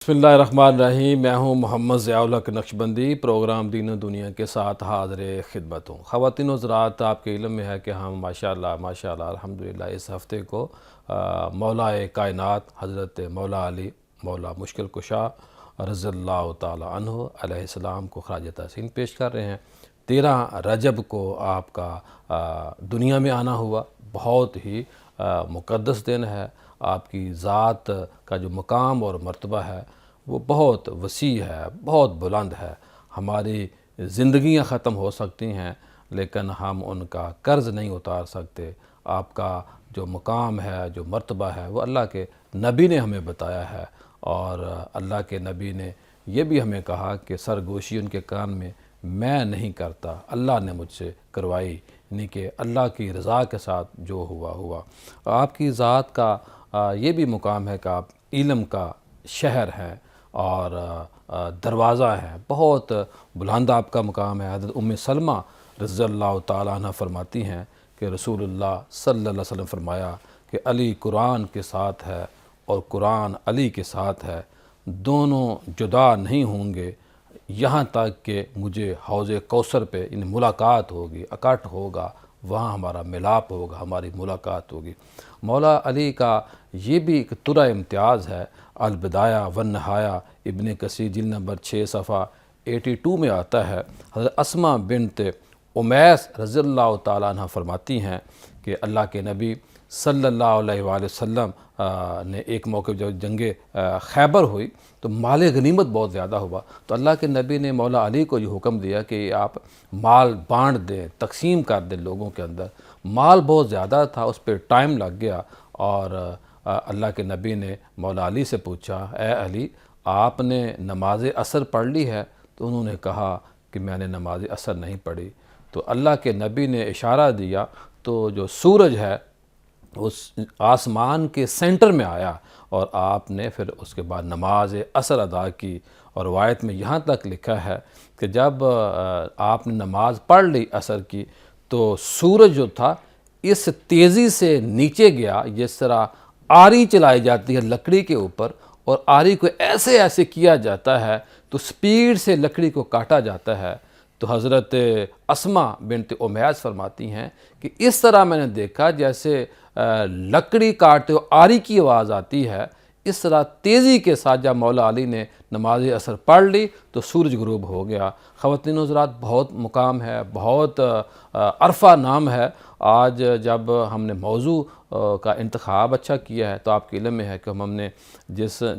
بسم اللہ الرحمن الرحیم۔ میں ہوں محمد ضیاء الحق نقشبندی، پروگرام دین و دنیا کے ساتھ حاضر خدمت ہوں۔ خواتین و حضرات، آپ کے علم میں ہے کہ ہم ماشاءاللہ الحمدللہ اس ہفتے کو مولا کائنات حضرت مولا علی مولا مشکل کشا رضی اللہ تعالی عنہ علیہ السلام کو خراج تحسین پیش کر رہے ہیں۔ 13 رجب کو آپ کا دنیا میں آنا ہوا، بہت ہی مقدس دن ہے۔ آپ کی ذات کا جو مقام اور مرتبہ ہے وہ بہت وسیع ہے، بہت بلند ہے۔ ہماری زندگیاں ختم ہو سکتی ہیں لیکن ہم ان کا قرض نہیں اتار سکتے۔ آپ کا جو مقام ہے، جو مرتبہ ہے، وہ اللہ کے نبی نے ہمیں بتایا ہے، اور اللہ کے نبی نے یہ بھی ہمیں کہا کہ سرگوشی ان کے کان میں نہیں کرتا، اللہ نے مجھ سے کروائی، یعنی کہ اللہ کی رضا کے ساتھ جو ہوا۔ آپ کی ذات کا یہ بھی مقام ہے کہ آپ علم کا شہر ہیں اور دروازہ ہے، بہت بلند آپ کا مقام ہے۔ حضرت ام سلمہ رضی اللہ تعالیٰ عنہ فرماتی ہیں کہ رسول اللہ صلی اللہ علیہ وسلم فرمایا کہ علی قرآن کے ساتھ ہے اور قرآن علی کے ساتھ ہے، دونوں جدا نہیں ہوں گے یہاں تک کہ مجھے حوض کوثر پہ ملاقات ہوگی، اکٹھ ہوگا، وہاں ہمارا ملاپ ہوگا، ہماری ملاقات ہوگی۔ مولا علی کا یہ بھی ایک ترہ امتیاز ہے۔ البدایہ والنہایہ ابن کثیر جلد نمبر 6 صفحہ 82 میں آتا ہے، حضرت اسماء بنت امیس رضی اللہ تعالیٰ عنہ فرماتی ہیں کہ اللہ کے نبی صلی اللہ علیہ وآلہ وسلم نے ایک موقع جب جنگ خیبر ہوئی تو مال غنیمت بہت زیادہ ہوا، تو اللہ کے نبی نے مولا علی کو یہ حکم دیا کہ آپ مال بانٹ دیں، تقسیم کر دیں لوگوں کے اندر۔ مال بہت زیادہ تھا، اس پہ ٹائم لگ گیا، اور اللہ کے نبی نے مولا علی سے پوچھا، اے علی آپ نے نماز عصر پڑھ لی ہے؟ تو انہوں نے کہا کہ میں نے نماز عصر نہیں پڑھی۔ تو اللہ کے نبی نے اشارہ دیا تو جو سورج ہے اس آسمان کے سینٹر میں آیا، اور آپ نے پھر اس کے بعد نماز عصر ادا کی۔ اور روایت میں یہاں تک لکھا ہے کہ جب آپ نے نماز پڑھ لی عصر کی تو سورج جو تھا اس تیزی سے نیچے گیا جس طرح آری چلائی جاتی ہے لکڑی کے اوپر، اور آری کو ایسے کیا جاتا ہے تو سپیڈ سے لکڑی کو کاٹا جاتا ہے۔ تو حضرت اسماء بنت امیس فرماتی ہیں کہ اس طرح میں نے دیکھا جیسے لکڑی کاٹتے ہو آری کی آواز آتی ہے، اس طرح تیزی کے ساتھ جب مولا علی نے نماز عصر پڑھ لی تو سورج غروب ہو گیا۔ خواتین و حضرات، بہت مقام ہے، بہت عرفہ نام ہے۔ آج جب ہم نے موضوع کا انتخاب اچھا کیا ہے تو آپ کے علم میں ہے کہ ہم نے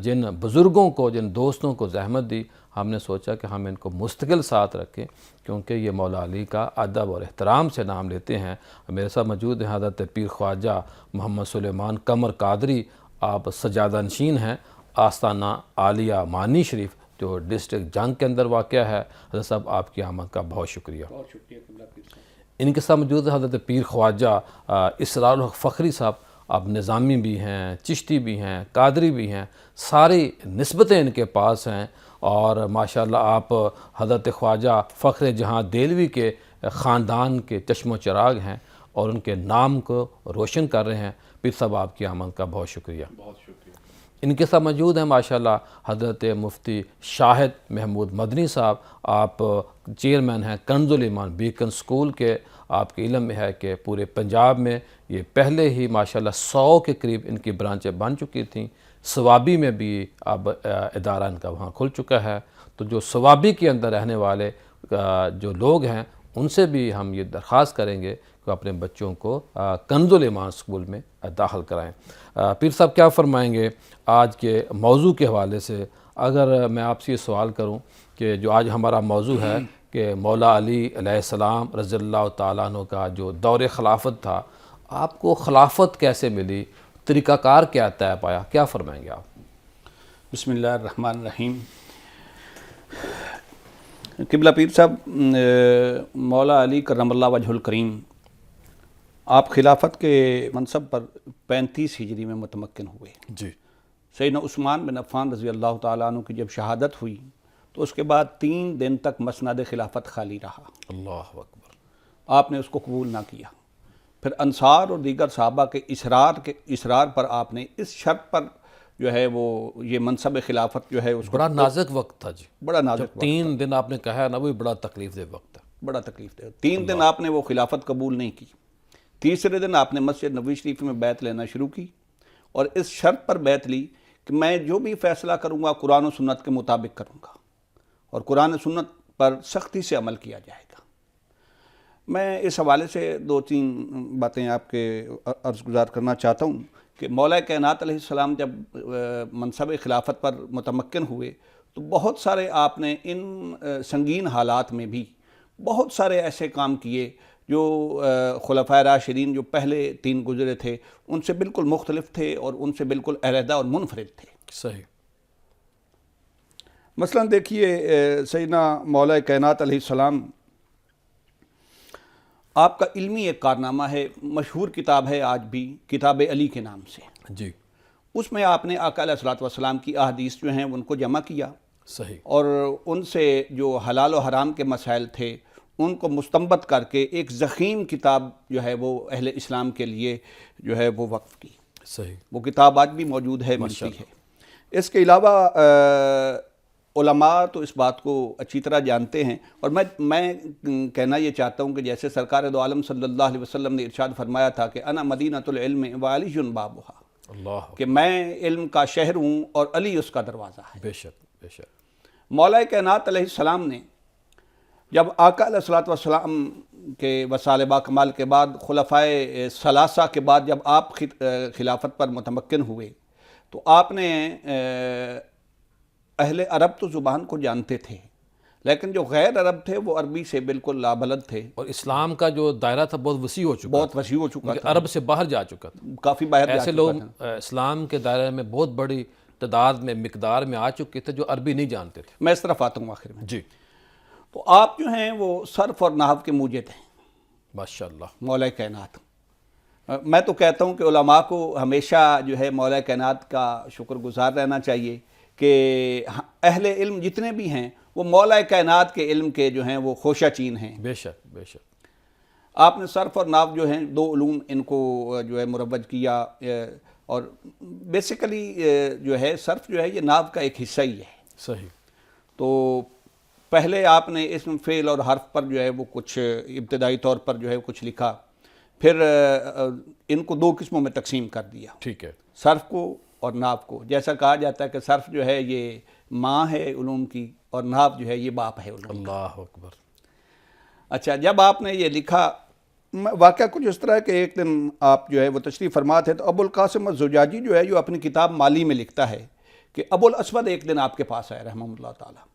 جن بزرگوں کو، جن دوستوں کو زحمت دی، ہم نے سوچا کہ ہم ان کو مستقل ساتھ رکھیں، کیونکہ یہ مولا علی کا ادب اور احترام سے نام لیتے ہیں۔ میرے ساتھ موجود ہیں حضرت پیر خواجہ محمد سلیمان قمر قادری، آپ سجادہ نشین ہیں آستانہ عالیہ مانی شریف جو ڈسٹرکٹ جنگ کے اندر واقع ہے۔ حضرت صاحب آپ کی آمد کا بہت شکریہ۔ بہت شکریہ قبلہ پیر صاحب۔ ان کے ساتھ موجود ہے حضرت پیر خواجہ اسرار الحق فخری صاحب، آپ نظامی بھی ہیں، چشتی بھی ہیں، قادری بھی ہیں، ساری نسبتیں ان کے پاس ہیں، اور ماشاءاللہ آپ حضرت خواجہ فخر جہاں دہلوی کے خاندان کے چشم و چراغ ہیں اور ان کے نام کو روشن کر رہے ہیں۔ پیر صاحب آپ کی آمد کا بہت شکریہ۔ بہت شکریہ۔ ان کے ساتھ موجود ہیں ماشاءاللہ حضرت مفتی شاہد محمود مدنی صاحب، آپ چیئرمین ہیں کنز الایمان بیکن سکول کے۔ آپ کے علم میں ہے کہ پورے پنجاب میں یہ پہلے ہی ماشاءاللہ 100 کے قریب ان کی برانچیں بن چکی تھیں۔ سوابی میں بھی اب ادارہ ان کا وہاں کھل چکا ہے۔ تو جو سوابی کے اندر رہنے والے جو لوگ ہیں ان سے بھی ہم یہ درخواست کریں گے کہ اپنے بچوں کو کنز الایمان سکول میں داخل کرائیں۔ پیر صاحب کیا فرمائیں گے آج کے موضوع کے حوالے سے؟ اگر میں آپ سے یہ سوال کروں کہ جو آج ہمارا موضوع ہے کہ مولا علی علیہ السلام رضی اللہ تعالیٰ عنہ کا جو دور خلافت تھا، آپ کو خلافت کیسے ملی، طریقہ کار کیا طے پایا، کیا فرمائیں گے آپ؟ بسم اللہ الرحمن الرحیم۔ قبلہ پیر صاحب، مولا علی کرم اللہ وجہ الکریم آپ خلافت کے منصب پر 35 ہجری میں متمکن ہوئے۔ جی۔ سیدنا عثمان بن عفان رضی اللہ تعالیٰ عنہ کی جب شہادت ہوئی تو اس کے بعد 3 دن تک مسند خلافت خالی رہا۔ اللہ اکبر۔ آپ نے اس کو قبول نہ کیا۔ پھر انصار اور دیگر صحابہ کے اصرار پر آپ نے اس شرط پر جو ہے وہ یہ منصب خلافت جو ہے اس کو بڑا نازک وقت تھا جی، بڑا نازک جب 3 دن آپ نے کہا ہے نا، وہ بڑا تکلیف دہ وقت ہے. بڑا تکلیف دہ. 3 دن آپ نے وہ خلافت قبول نہیں کی. تیسرے دن آپ نے مسجد نبوی شریف میں بیعت لینا شروع کی اور اس شرط پر بیعت لی کہ میں جو بھی فیصلہ کروں گا قرآن و سنت کے مطابق کروں گا اور قرآن و سنت پر سختی سے عمل کیا جائے گا. میں اس حوالے سے 2-3 باتیں آپ کے عرض گزار کرنا چاہتا ہوں کہ مولا کائنات علیہ السلام جب منصب خلافت پر متمکن ہوئے تو بہت سارے آپ نے ان سنگین حالات میں بھی بہت سارے ایسے کام کیے جو خلفائے راشدین جو پہلے 3 گزرے تھے ان سے بالکل مختلف تھے اور ان سے بالکل علیحدہ اور منفرد تھے. صحیح. مثلا دیکھیے سیدنا مولا کائنات علیہ السلام آپ کا علمی ایک کارنامہ ہے، مشہور کتاب ہے آج بھی، کتاب علی کے نام سے. جی. اس میں آپ نے آقا علیہ الصلوۃ والسلام کی احادیث جو ہیں ان کو جمع کیا. صحیح. اور ان سے جو حلال و حرام کے مسائل تھے ان کو مستنبط کر کے ایک ضخیم کتاب جو ہے وہ اہل اسلام کے لیے جو ہے وہ وقف کی. صحیح. وہ کتاب آج بھی موجود ہے، ملتی ہے. اس کے علاوہ علماء تو اس بات کو اچھی طرح جانتے ہیں اور میں کہنا یہ چاہتا ہوں کہ جیسے سرکار دو عالم صلی اللہ علیہ وسلم نے ارشاد فرمایا تھا کہ انا مدینۃ العلم وعلی بابھا، اللہ. کہ میں علم کا شہر ہوں اور علی اس کا دروازہ ہے. بے شک بے شک. مولا کائنات علیہ السلام نے جب آقا علیہ الصلوۃ والسلام کے وصال با کمال کے بعد خلفائے ثلاثہ کے بعد جب آپ خلافت پر متمکن ہوئے تو آپ نے اہل عرب تو زبان کو جانتے تھے لیکن جو غیر عرب تھے وہ عربی سے بالکل لابلد تھے. اور اسلام کا جو دائرہ تھا بہت وسیع ہو چکا، بہت وسیع ہو چکا تھا، عرب سے باہر جا چکا تھا. کافی باہر جا ایسے چکا لوگ تھا. اسلام کے دائرے میں بہت بڑی تعداد میں مقدار میں آ چکے تھے جو عربی نہیں جانتے تھے. میں اس طرف آتا ہوں آخر میں. جی. تو آپ جو ہیں وہ صرف اور نحو کے موجد ہیں. ماشاءاللہ. مولا کائنات، میں تو کہتا ہوں کہ علماء کو ہمیشہ جو ہے مولا کائنات کا شکر گزار رہنا چاہیے کہ اہل علم جتنے بھی ہیں وہ مولا کائنات کے علم کے جو ہیں وہ خوشہ چین ہیں. بے شک بے شک. آپ نے صرف اور نحو جو ہیں 2 علوم ان کو جو ہے مروج کیا اور بیسیکلی جو ہے صرف جو ہے یہ نحو کا ایک حصہ ہی ہے. صحیح. تو پہلے آپ نے اسم فعل اور حرف پر جو ہے وہ کچھ ابتدائی طور پر جو ہے کچھ لکھا، پھر ان کو 2 قسموں میں تقسیم کر دیا، ٹھیک ہے. صرف کو اور نحو کو. جیسا کہا جاتا ہے کہ صرف جو ہے یہ ماں ہے علوم کی اور نحو جو ہے یہ باپ ہے علوم کا. اللہ اکبر. اچھا، جب آپ نے یہ لکھا، واقعہ کچھ اس طرح کہ ایک دن آپ جو ہے وہ تشریف فرما تھے تو ابو القاسم الزجاجی جو ہے جو اپنی کتاب مالی میں لکھتا ہے کہ ابو الاسود ایک دن آپ کے پاس آئے رحمہ اللہ تعالیٰ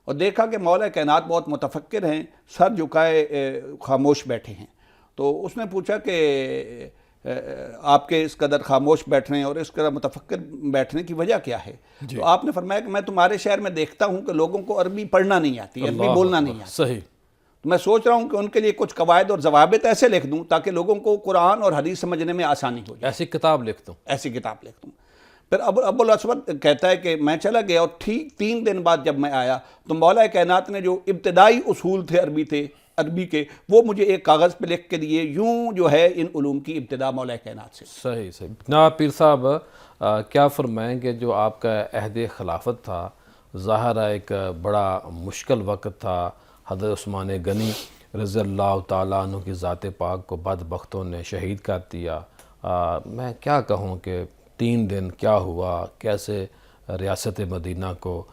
اور دیکھا کہ مولا کائنات بہت متفکر ہیں، سر جھکائے خاموش بیٹھے ہیں. تو اس نے پوچھا کہ آپ کے اس قدر خاموش بیٹھنے اور اس قدر متفکر بیٹھنے کی وجہ کیا ہے؟ تو آپ نے فرمایا کہ میں تمہارے شہر میں دیکھتا ہوں کہ لوگوں کو عربی پڑھنا نہیں آتی، عربی بولنا نہیں آتی. صحیح. تو میں سوچ رہا ہوں کہ ان کے لیے کچھ قواعد اور ضوابط ایسے لکھ دوں تاکہ لوگوں کو قرآن اور حدیث سمجھنے میں آسانی ہو جائے. ایسی کتاب لکھ دوں. ایسی کتاب لکھ دوں. پھر ابو الاسود کہتا ہے کہ میں چلا گیا اور ٹھیک 3 دن بعد جب میں آیا تو مولا کائنات نے جو ابتدائی اصول تھے عربی کے وہ مجھے ایک کاغذ پہ لکھ کے دیے. یوں جو ہے ان علوم کی ابتدا مولا کائنات سے. صحیح صحیح. جناب پیر صاحب کیا فرمائیں کہ جو آپ کا عہد خلافت تھا ظاہر ہے ایک بڑا مشکل وقت تھا. حضرت عثمان غنی رضی اللہ تعالیٰ عنہ کی ذات پاک کو بدبختوں نے شہید کر دیا. میں کیا کہوں کہ 3 دن کیا ہوا، کیسے ریاست مدینہ کو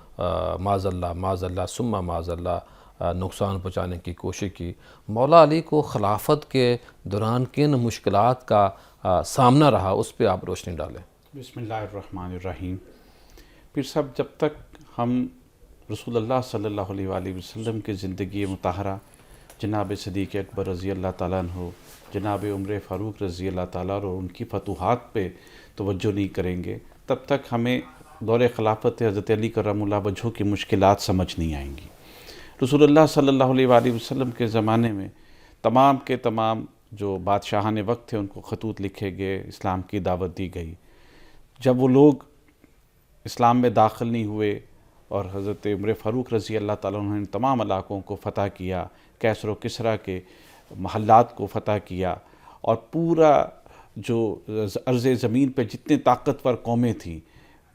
معاذ اللہ ثم معاذ اللہ نقصان پہنچانے کی کوشش کی. مولا علی کو خلافت کے دوران کن مشکلات کا سامنا رہا، اس پہ آپ روشنی ڈالیں. بسم اللہ الرحمن الرحیم. پھر صاحب جب تک ہم رسول اللہ صلی اللہ علیہ وآلہ وسلم کے زندگی مطہرہ، جناب صدیق اکبر رضی اللہ تعالیٰ عنہ، جناب عمر فاروق رضی اللہ تعالیٰ عنہ اور ان کی فتوحات پہ توجہ نہیں کریں گے تب تک ہمیں دور خلافت حضرت علی کرم اللہ وجہہ کی مشکلات سمجھ نہیں آئیں گی. رسول اللہ صلی اللہ علیہ وآلہ وسلم کے زمانے میں تمام کے تمام جو بادشاہان وقت تھے ان کو خطوط لکھے گئے، اسلام کی دعوت دی گئی. جب وہ لوگ اسلام میں داخل نہیں ہوئے اور حضرت عمر فاروق رضی اللہ تعالیٰ عنہ نے تمام علاقوں کو فتح کیا، کیسر و کسریٰ کے محلات کو فتح کیا اور پورا جو عرض زمین پہ جتنے طاقتور قومیں تھیں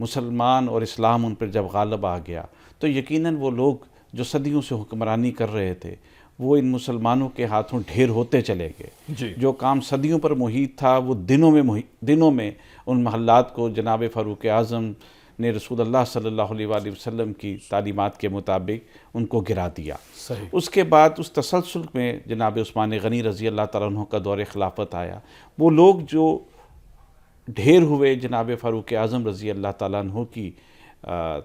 مسلمان اور اسلام ان پر جب غالب آ گیا تو یقیناً وہ لوگ جو صدیوں سے حکمرانی کر رہے تھے وہ ان مسلمانوں کے ہاتھوں ڈھیر ہوتے چلے گئے. جی. جو کام صدیوں پر محیط تھا وہ دنوں میں ان محلات کو جناب فاروق اعظم نے رسول اللہ صلی اللہ علیہ وآلہ وسلم کی تعلیمات کے مطابق ان کو گرا دیا. صحیح. اس کے بعد اس تسلسل میں جناب عثمان غنی رضی اللہ تعالیٰ عنہ کا دور خلافت آیا. وہ لوگ جو ڈھیر ہوئے جناب فاروق اعظم رضی اللہ تعالیٰ عنہ کی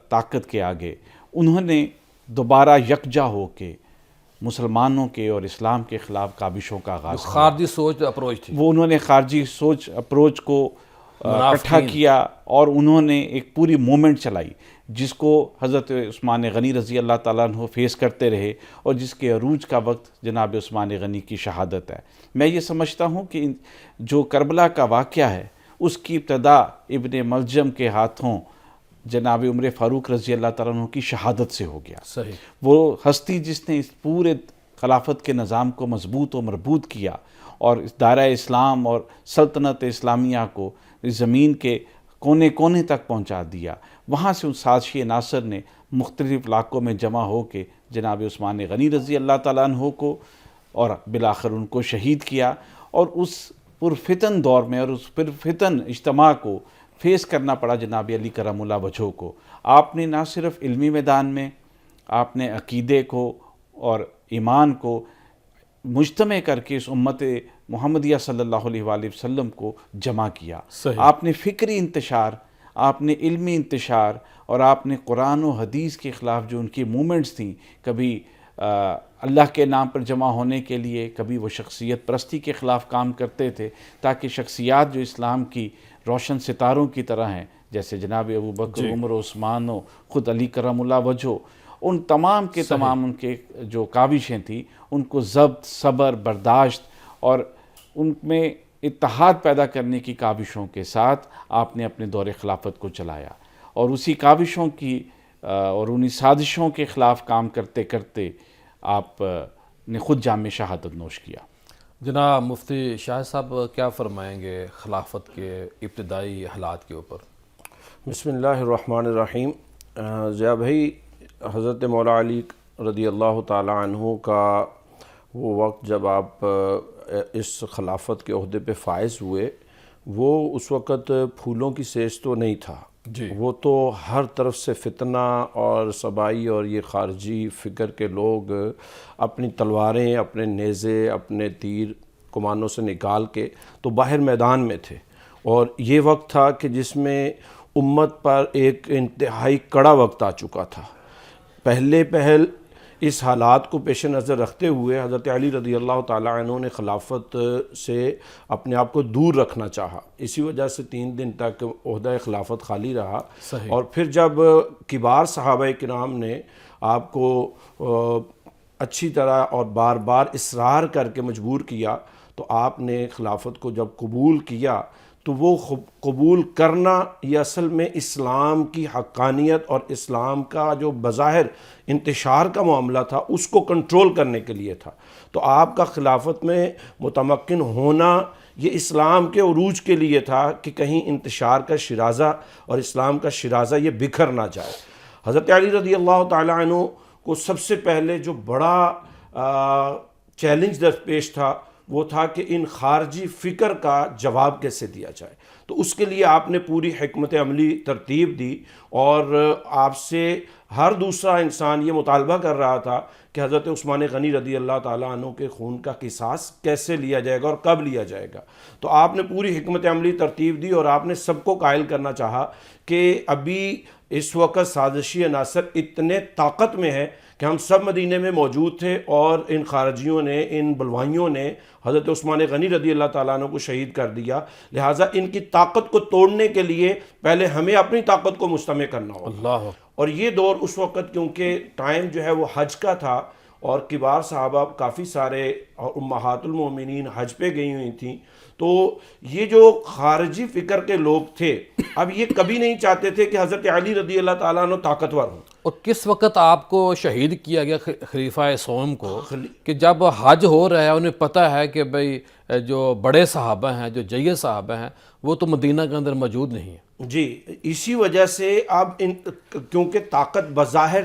طاقت کے آگے، انہوں نے دوبارہ یکجا ہو کے مسلمانوں کے اور اسلام کے خلاف کابشوں کا آغاز کیا. خارجی سوچ اپروچ تھی. وہ انہوں نے خارجی سوچ اپروچ کو اکٹھا کیا اور انہوں نے ایک پوری موومنٹ چلائی جس کو حضرت عثمان غنی رضی اللہ تعالیٰ عنہ فیس کرتے رہے اور جس کے عروج کا وقت جناب عثمان غنی کی شہادت ہے. میں یہ سمجھتا ہوں کہ جو کربلا کا واقعہ ہے اس کی ابتدا ابن ملجم کے ہاتھوں جناب عمر فاروق رضی اللہ تعالیٰ عنہ کی شہادت سے ہو گیا. صحیح. وہ ہستی جس نے اس پورے خلافت کے نظام کو مضبوط و مربوط کیا اور اس دائرہ اسلام اور سلطنت اسلامیہ کو زمین کے کونے کونے تک پہنچا دیا. وہاں سے ان سازشی عناصر نے مختلف علاقوں میں جمع ہو کے جناب عثمان غنی رضی اللہ تعالیٰ عنہ کو اور بالآخر ان کو شہید کیا. اور اس پرفتن دور میں اور اس پرفتن اجتماع کو فیس کرنا پڑا جناب علی کرم اللہ وجہہ کو. آپ نے نہ صرف علمی میدان میں آپ نے عقیدے کو اور ایمان کو مجتمع کر کے اس امت محمدیہ صلی اللہ علیہ وآلہ وسلم کو جمع کیا. صحیح. آپ نے فکری انتشار، آپ نے علمی انتشار اور آپ نے قرآن و حدیث کے خلاف جو ان کی موومنٹس تھیں، کبھی اللہ کے نام پر جمع ہونے کے لیے، کبھی وہ شخصیت پرستی کے خلاف کام کرتے تھے تاکہ شخصیات جو اسلام کی روشن ستاروں کی طرح ہیں جیسے جناب ابو بکر، عمر و عثمان و خود علی کرم اللہ وجہہ، ان تمام کے تمام ان کے جو کاوشیں تھیں ان کو ضبط، صبر، برداشت اور ان میں اتحاد پیدا کرنے کی کاوشوں کے ساتھ آپ نے اپنے دور خلافت کو چلایا. اور اسی کاوشوں کی اور انہی سازشوں کے خلاف کام کرتے کرتے آپ نے خود جام شہادت نوش کیا. جناب مفتی شاہ صاحب کیا فرمائیں گے خلافت کے ابتدائی حالات کے اوپر؟ بسم اللہ الرحمن الرحیم. ضیاء بھائی، حضرت مولا علی رضی اللہ تعالی عنہ کا وہ وقت جب آپ اس خلافت کے عہدے پہ فائز ہوئے، وہ اس وقت پھولوں کی سیج تو نہیں تھا. جی. وہ تو ہر طرف سے فتنہ اور صبائی اور یہ خارجی فکر کے لوگ اپنی تلواریں، اپنے نیزے، اپنے تیر کمانوں سے نکال کے تو باہر میدان میں تھے. اور یہ وقت تھا کہ جس میں امت پر ایک انتہائی کڑا وقت آ چکا تھا. پہل اس حالات کو پیش نظر رکھتے ہوئے حضرت علی رضی اللہ تعالیٰ عنہ نے خلافت سے اپنے آپ کو دور رکھنا چاہا. اسی وجہ سے 3 دن تک عہدہ خلافت خالی رہا. صحیح. اور پھر جب کبار صحابہ کرام نے آپ کو اچھی طرح اور بار بار اصرار کر کے مجبور کیا تو آپ نے خلافت کو جب قبول کیا تو وہ قبول کرنا یہ اصل میں اسلام کی حقانیت اور اسلام کا جو بظاہر انتشار کا معاملہ تھا اس کو کنٹرول کرنے کے لیے تھا. تو آپ کا خلافت میں متمکن ہونا یہ اسلام کے عروج کے لیے تھا کہ کہیں انتشار کا شرازہ اور اسلام کا شرازہ یہ بکھر نہ جائے. حضرت علی رضی اللہ تعالیٰ عنہ کو سب سے پہلے جو بڑا چیلنج درپیش تھا وہ تھا کہ ان خارجی فکر کا جواب کیسے دیا جائے. تو اس کے لیے آپ نے پوری حکمت عملی ترتیب دی اور آپ سے ہر دوسرا انسان یہ مطالبہ کر رہا تھا کہ حضرت عثمان غنی رضی اللہ تعالیٰ عنہ کے خون کا قصاص کیسے لیا جائے گا اور کب لیا جائے گا. تو آپ نے پوری حکمت عملی ترتیب دی اور آپ نے سب کو قائل کرنا چاہا کہ ابھی اس وقت سازشی عناصر اتنے طاقت میں ہے کہ ہم سب مدینے میں موجود تھے اور ان خارجیوں نے، ان بلوائیوں نے حضرت عثمان غنی رضی اللہ تعالیٰ عنہ کو شہید کر دیا. لہٰذا ان کی طاقت کو توڑنے کے لیے پہلے ہمیں اپنی طاقت کو مجتمع کرنا ہوگا. اللہ. اور یہ دور اس وقت کیونکہ ٹائم جو ہے وہ حج کا تھا اور کبار صحابہ کافی سارے اور امہات المومنین حج پہ گئی ہوئی تھیں، تو یہ جو خارجی فکر کے لوگ تھے اب یہ کبھی نہیں چاہتے تھے کہ حضرت علی رضی اللہ تعالیٰ عنہ طاقتور ہوں. اور کس وقت آپ کو شہید کیا گیا خلیفہ سوم کو؟ کہ جب حج ہو رہا ہے انہیں پتہ ہے کہ بھئی جو بڑے صحابہ ہیں، جو جید صحابہ ہیں، وہ تو مدینہ کے اندر موجود نہیں ہیں. جی اسی وجہ سے اب کیونکہ طاقت بظاہر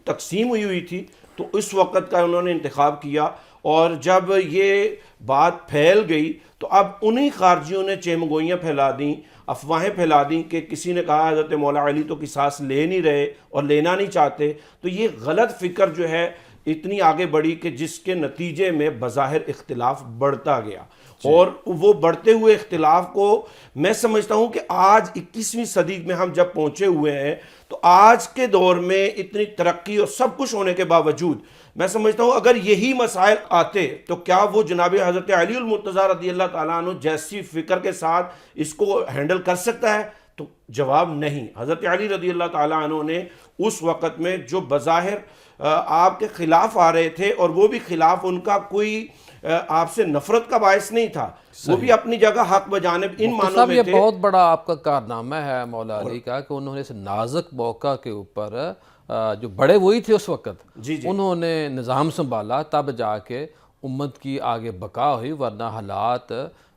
تقسیم ہوئی تھی تو اس وقت کا انہوں نے انتخاب کیا، اور جب یہ بات پھیل گئی تو اب انہی خارجیوں نے چیمگوئیاں پھیلا دیں، افواہیں پھیلا دیں کہ کسی نے کہا حضرت مولا علی تو قصاص لے نہیں رہے اور لینا نہیں چاہتے، تو یہ غلط فکر جو ہے اتنی آگے بڑھی کہ جس کے نتیجے میں بظاہر اختلاف بڑھتا گیا، اور وہ بڑھتے ہوئے اختلاف کو میں سمجھتا ہوں کہ آج 21ویں صدی میں ہم جب پہنچے ہوئے ہیں تو آج کے دور میں اتنی ترقی اور سب کچھ ہونے کے باوجود میں سمجھتا ہوں اگر یہی مسائل آتے تو کیا وہ جناب حضرت علی المرتضیٰ رضی اللہ تعالیٰ عنہ جیسی فکر کے ساتھ اس کو ہینڈل کر سکتا ہے؟ تو جواب نہیں۔ حضرت علی رضی اللہ تعالیٰ عنہ نے اس وقت میں جو بظاہر آپ کے خلاف آ رہے تھے، اور وہ بھی خلاف ان کا کوئی آپ سے نفرت کا باعث نہیں تھا، وہ بھی اپنی جگہ حق بجانب ان معنوں میں یہ تھے۔ بہت بڑا آپ کا کارنامہ ہے مولا علی کا کہ انہوں نے اس نازک موقع کے اوپر جو بڑے وہی تھے اس وقت، انہوں نے نظام سنبھالا، تب جا کے امت کی آگے بقا ہوئی، ورنہ حالات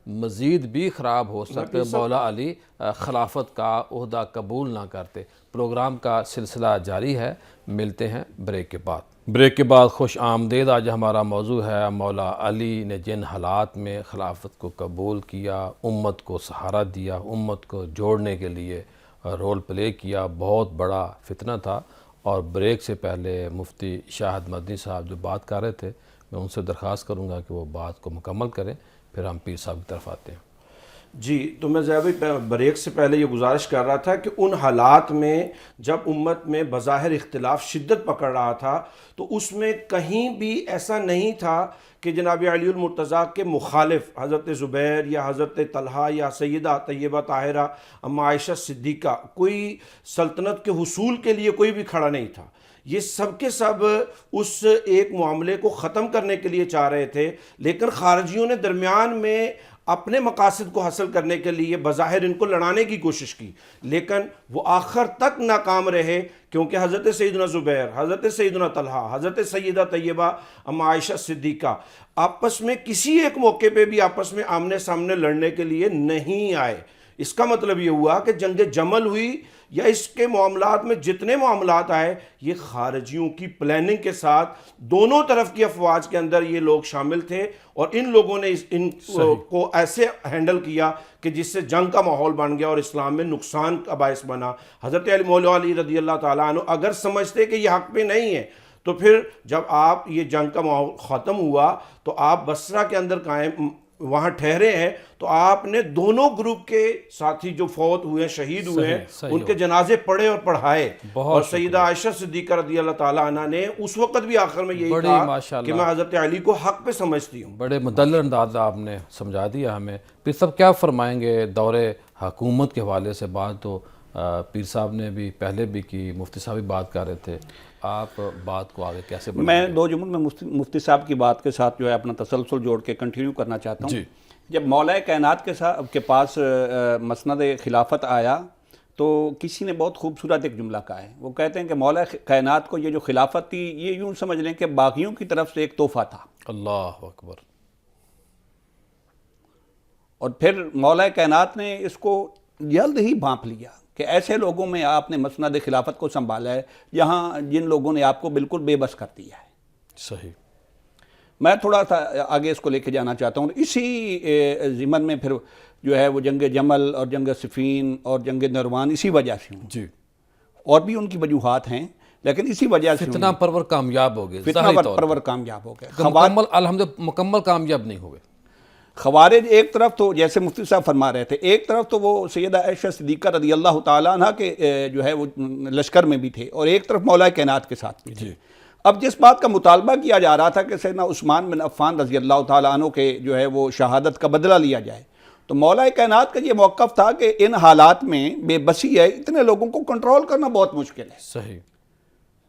مزید بھی خراب ہو سکتے۔ مولا علی خلافت کا عہدہ قبول نہ کرتے۔ پروگرام کا سلسلہ جاری ہے، ملتے ہیں بریک کے بعد۔ بریک کے بعد خوش آمدید۔ آج ہمارا موضوع ہے مولا علی نے جن حالات میں خلافت کو قبول کیا، امت کو سہارا دیا، امت کو جوڑنے کے لیے رول پلے کیا، بہت بڑا فتنہ تھا۔ اور بریک سے پہلے مفتی شاہد مدنی صاحب جو بات کر رہے تھے، میں ان سے درخواست کروں گا کہ وہ بات کو مکمل کریں، پھر ہم پیر صاحب کی طرف آتے ہیں۔ جی تو میں ذہبی بریک سے پہلے یہ گزارش کر رہا تھا کہ ان حالات میں جب امت میں بظاہر اختلاف شدت پکڑ رہا تھا تو اس میں کہیں بھی ایسا نہیں تھا کہ جناب علی المرتضیٰ کے مخالف حضرت زبیر یا حضرت طلحہ یا سیدہ طیبہ طاہرہ اما عائشہ صدیقہ کوئی سلطنت کے حصول کے لیے کوئی بھی کھڑا نہیں تھا۔ یہ سب کے سب اس ایک معاملے کو ختم کرنے کے لیے چاہ رہے تھے، لیکن خارجیوں نے درمیان میں اپنے مقاصد کو حاصل کرنے کے لیے بظاہر ان کو لڑانے کی کوشش کی، لیکن وہ آخر تک ناکام رہے، کیونکہ حضرت سیدنا زبیر، حضرت سیدنا طلحہ، حضرت سیدہ طیبہ اما عائشہ صدیقہ آپس میں کسی ایک موقع پہ بھی آپس میں آمنے سامنے لڑنے کے لیے نہیں آئے۔ اس کا مطلب یہ ہوا کہ جنگ جمل ہوئی یا اس کے معاملات میں جتنے معاملات آئے، یہ خارجیوں کی پلاننگ کے ساتھ دونوں طرف کی افواج کے اندر یہ لوگ شامل تھے، اور ان لوگوں نے ان کو ایسے ہینڈل کیا کہ جس سے جنگ کا ماحول بن گیا اور اسلام میں نقصان کا باعث بنا۔ حضرت مولا علی رضی اللہ تعالیٰ عنہ اگر سمجھتے کہ یہ حق پہ نہیں ہے تو پھر جب آپ یہ جنگ کا ماحول ختم ہوا تو آپ بصرہ کے اندر قائم وہاں ٹھہرے ہیں، تو آپ نے دونوں گروپ کے ساتھی جو فوت ہوئے ہیں، شہید ہوئے ہیں، ان کے جنازے پڑھے اور پڑھائے، اور سیدہ عائشہ صدیقہ رضی اللہ تعالیٰ عنہ نے اس وقت بھی آخر میں یہی کہا کہ میں حضرت علی کو حق پہ سمجھتی ہوں۔ بڑے مدلل انداز آپ نے سمجھا دیا ہمیں۔ پھر سب کیا فرمائیں گے دور حکومت کے حوالے سے؟ بات تو پیر صاحب نے بھی پہلے بھی کی، مفتی صاحب بھی بات کر رہے تھے، آپ بات کو آگے کیسے بڑھائیں گے؟ میں دو جمل میں مفتی صاحب کی بات کے ساتھ جو ہے اپنا تسلسل جوڑ کے کنٹینیو کرنا چاہتا ہوں۔ جب مولا کائنات کے پاس مسند خلافت آیا تو کسی نے بہت خوبصورت ایک جملہ کہا ہے، وہ کہتے ہیں کہ مولا کائنات کو یہ جو خلافت تھی یہ یوں سمجھ لیں کہ باغیوں کی طرف سے ایک تحفہ تھا۔ اللہ اکبر۔ اور پھر مولا کائنات نے اس کو جلد ہی بھانپ لیا کہ ایسے لوگوں میں آپ نے مسند خلافت کو سنبھالا ہے جہاں جن لوگوں نے آپ کو بالکل بے بس کر دیا ہے۔ صحیح۔ میں تھوڑا سا آگے اس کو لے کے جانا چاہتا ہوں۔ اسی ضمن میں پھر جو ہے وہ جنگ جمل اور جنگ صفین اور جنگ نروان اسی وجہ سے ہوں، جی، اور بھی ان کی وجوہات ہیں، لیکن اسی وجہ سے فتنہ پرور کامیاب ہو گئے، فتنہ پرور کامیاب ہو گئے۔ مکمل کامیاب نہیں ہوئے۔ خوارج ایک طرف تو جیسے مفتی صاحب فرما رہے تھے، ایک طرف تو وہ سیدہ عائشہ صدیقہ رضی اللہ تعالیٰ عنہ کے جو ہے وہ لشکر میں بھی تھے، اور ایک طرف مولا کائنات کے ساتھ بھی تھے۔ اب جس بات کا مطالبہ کیا جا رہا تھا کہ سیدنا عثمان بن عفان رضی اللہ تعالیٰ عنہ کے جو ہے وہ شہادت کا بدلہ لیا جائے، تو مولا کائنات کا یہ موقف تھا کہ ان حالات میں بے بسی ہے، اتنے لوگوں کو کنٹرول کرنا بہت مشکل ہے۔ صحیح۔